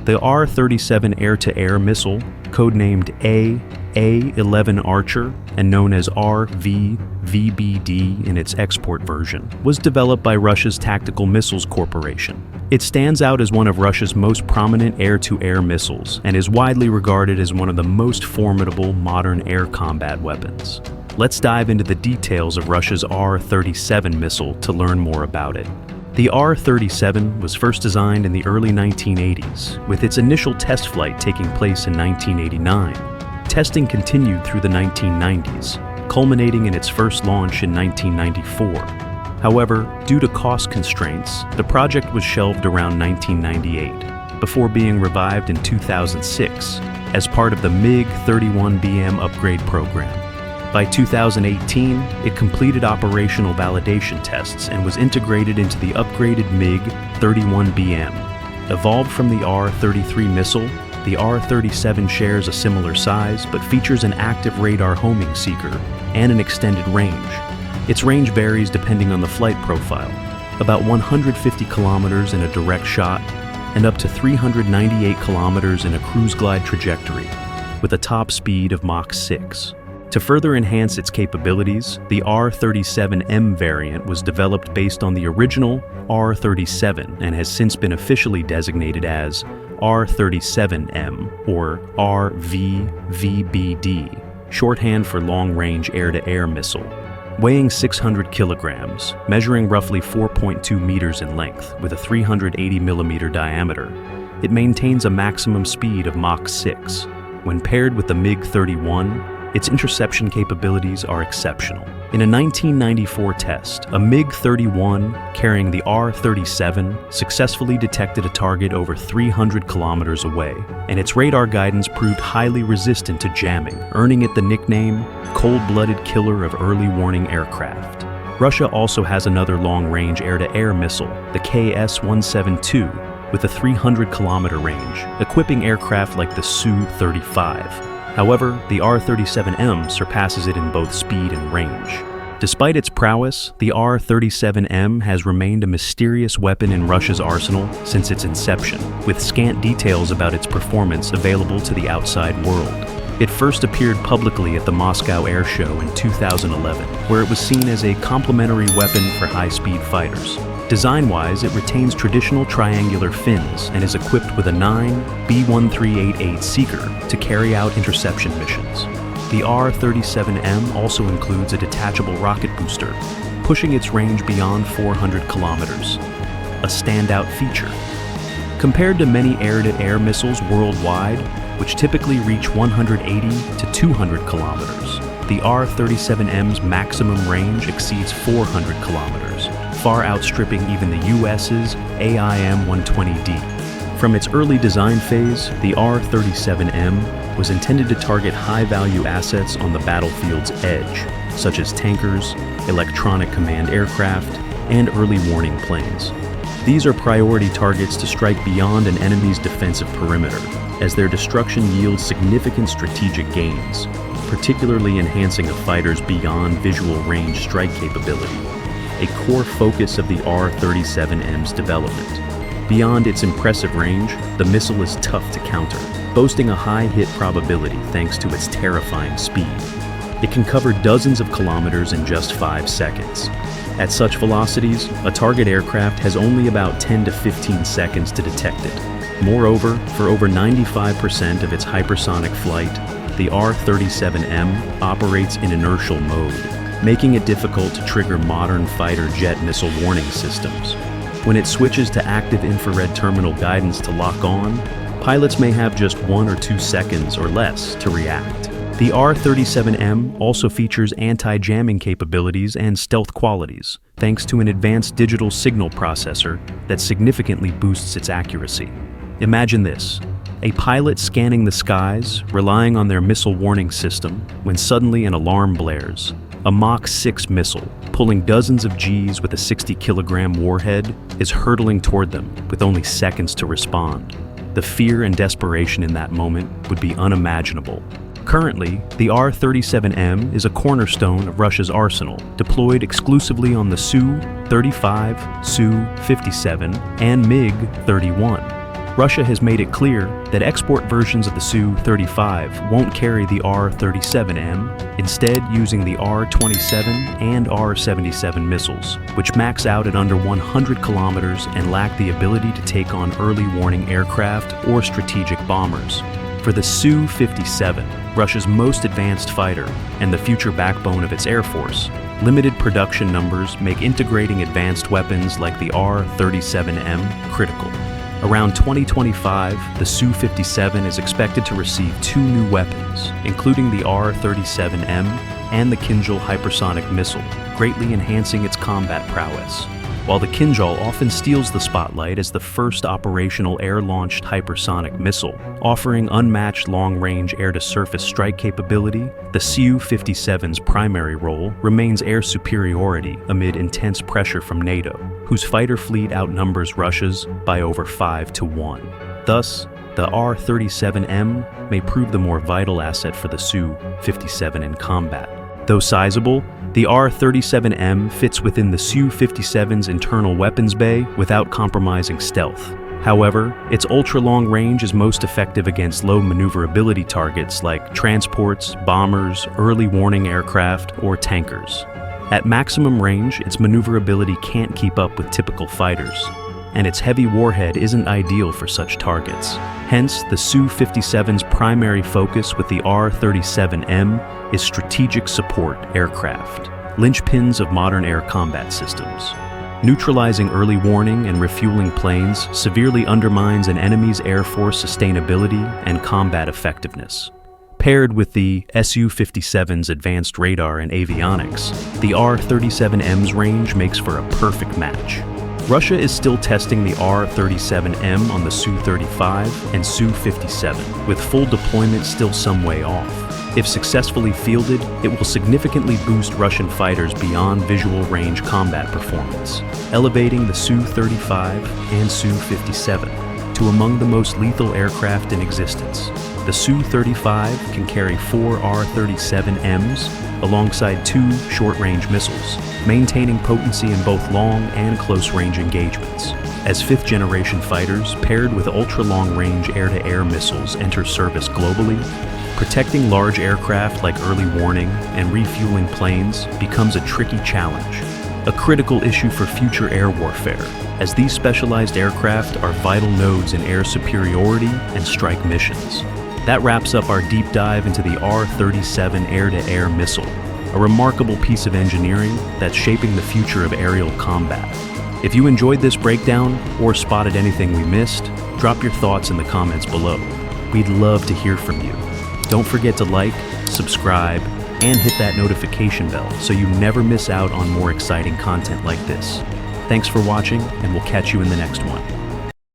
The R-37 air-to-air missile, codenamed A-11 Archer and known as RV-VBD in its export version, was developed by Russia's Tactical Missiles Corporation. It stands out as one of Russia's most prominent air-to-air missiles and is widely regarded as one of the most formidable modern air combat weapons. Let's dive into the details of Russia's R-37 missile to learn more about it. The R-37 was first designed in the early 1980s, with its initial test flight taking place in 1989. Testing continued through the 1990s, culminating in its first launch in 1994. However, due to cost constraints, the project was shelved around 1998, before being revived in 2006 as part of the MiG-31BM upgrade program. By 2018, it completed operational validation tests and was integrated into the upgraded MiG-31BM. Evolved from the R-33 missile, the R-37 shares a similar size but features an active radar homing seeker and an extended range. Its range varies depending on the flight profile, about 150 kilometers in a direct shot and up to 398 kilometers in a cruise glide trajectory, with a top speed of Mach 6. To further enhance its capabilities, the R-37M variant was developed based on the original R-37 and has since been officially designated as R-37M or RV-VBD, shorthand for long-range air-to-air missile. Weighing 600 kilograms, measuring roughly 4.2 meters in length with a 380 millimeter diameter, it maintains a maximum speed of Mach 6. When paired with the MiG-31, its interception capabilities are exceptional. In a 1994 test, a MiG-31 carrying the R-37 successfully detected a target over 300 kilometers away, and its radar guidance proved highly resistant to jamming, earning it the nickname "cold-blooded killer of early warning aircraft." Russia also has another long-range air-to-air missile, the KS-172, with a 300-kilometer range, equipping aircraft like the Su-35. However, the R-37M surpasses it in both speed and range. Despite its prowess, the R-37M has remained a mysterious weapon in Russia's arsenal since its inception, with scant details about its performance available to the outside world. It first appeared publicly at the Moscow Air Show in 2011, where it was seen as a complementary weapon for high-speed fighters. Design-wise, it retains traditional triangular fins and is equipped with a 9 B-1388 seeker to carry out interception missions. The R-37M also includes a detachable rocket booster, pushing its range beyond 400 kilometers, a standout feature. Compared to many air-to-air missiles worldwide, which typically reach 180 to 200 kilometers, the R-37M's maximum range exceeds 400 kilometers, far outstripping even the US's AIM-120D. From its early design phase, the R-37M was intended to target high-value assets on the battlefield's edge, such as tankers, electronic command aircraft, and early warning planes. These are priority targets to strike beyond an enemy's defensive perimeter, as their destruction yields significant strategic gains, particularly enhancing a fighter's beyond visual range strike capability, a core focus of the R-37M's development. Beyond its impressive range, the missile is tough to counter, boasting a high hit probability thanks to its terrifying speed. It can cover dozens of kilometers in just 5 seconds. At such velocities, a target aircraft has only about 10 to 15 seconds to detect it. Moreover, for over 95% of its hypersonic flight, the R-37M operates in inertial mode, making it difficult to trigger modern fighter jet missile warning systems. When it switches to active infrared terminal guidance to lock on, pilots may have just 1 or 2 seconds or less to react. The R-37M also features anti-jamming capabilities and stealth qualities, thanks to an advanced digital signal processor that significantly boosts its accuracy. Imagine this: a pilot scanning the skies, relying on their missile warning system, when suddenly an alarm blares. A Mach 6 missile, pulling dozens of Gs with a 60-kilogram warhead, is hurtling toward them with only seconds to respond. The fear and desperation in that moment would be unimaginable. Currently, the R-37M is a cornerstone of Russia's arsenal, deployed exclusively on the Su-35, Su-57, and MiG-31. Russia has made it clear that export versions of the Su-35 won't carry the R-37M, instead using the R-27 and R-77 missiles, which max out at under 100 kilometers and lack the ability to take on early warning aircraft or strategic bombers. For the Su-57, Russia's most advanced fighter and the future backbone of its air force, limited production numbers make integrating advanced weapons like the R-37M critical. Around 2025, the Su-57 is expected to receive 2 new weapons, including the R-37M and the Kinzhal hypersonic missile, greatly enhancing its combat prowess. While the Kinzhal often steals the spotlight as the first operational air-launched hypersonic missile, offering unmatched long-range air-to-surface strike capability, the Su-57's primary role remains air superiority amid intense pressure from NATO, whose fighter fleet outnumbers Russia's by over 5 to 1. Thus, the R-37M may prove the more vital asset for the Su-57 in combat. Though sizable, the R-37M fits within the Su-57's internal weapons bay without compromising stealth. However, its ultra-long range is most effective against low maneuverability targets like transports, bombers, early warning aircraft, or tankers. At maximum range, its maneuverability can't keep up with typical fighters, and its heavy warhead isn't ideal for such targets. Hence, the Su-57's primary focus with the R-37M is strategic support aircraft, linchpins of modern air combat systems. Neutralizing early warning and refueling planes severely undermines an enemy's air force sustainability and combat effectiveness. Paired with the Su-57's advanced radar and avionics, the R-37M's range makes for a perfect match. Russia is still testing the R-37M on the Su-35 and Su-57, with full deployment still some way off. If successfully fielded, it will significantly boost Russian fighters beyond visual range combat performance, elevating the Su-35 and Su-57 to among the most lethal aircraft in existence. The Su-35 can carry 4 R-37Ms alongside 2 short-range missiles, maintaining potency in both long and close-range engagements. As 5th-generation fighters paired with ultra-long-range air-to-air missiles enter service globally, protecting large aircraft like early warning and refueling planes becomes a tricky challenge, a critical issue for future air warfare, as these specialized aircraft are vital nodes in air superiority and strike missions. That wraps up our deep dive into the R-37 air-to-air missile, a remarkable piece of engineering that's shaping the future of aerial combat. If you enjoyed this breakdown or spotted anything we missed, drop your thoughts in the comments below. We'd love to hear from you. Don't forget to like, subscribe, and hit that notification bell so you never miss out on more exciting content like this. Thanks for watching, and we'll catch you in the next one.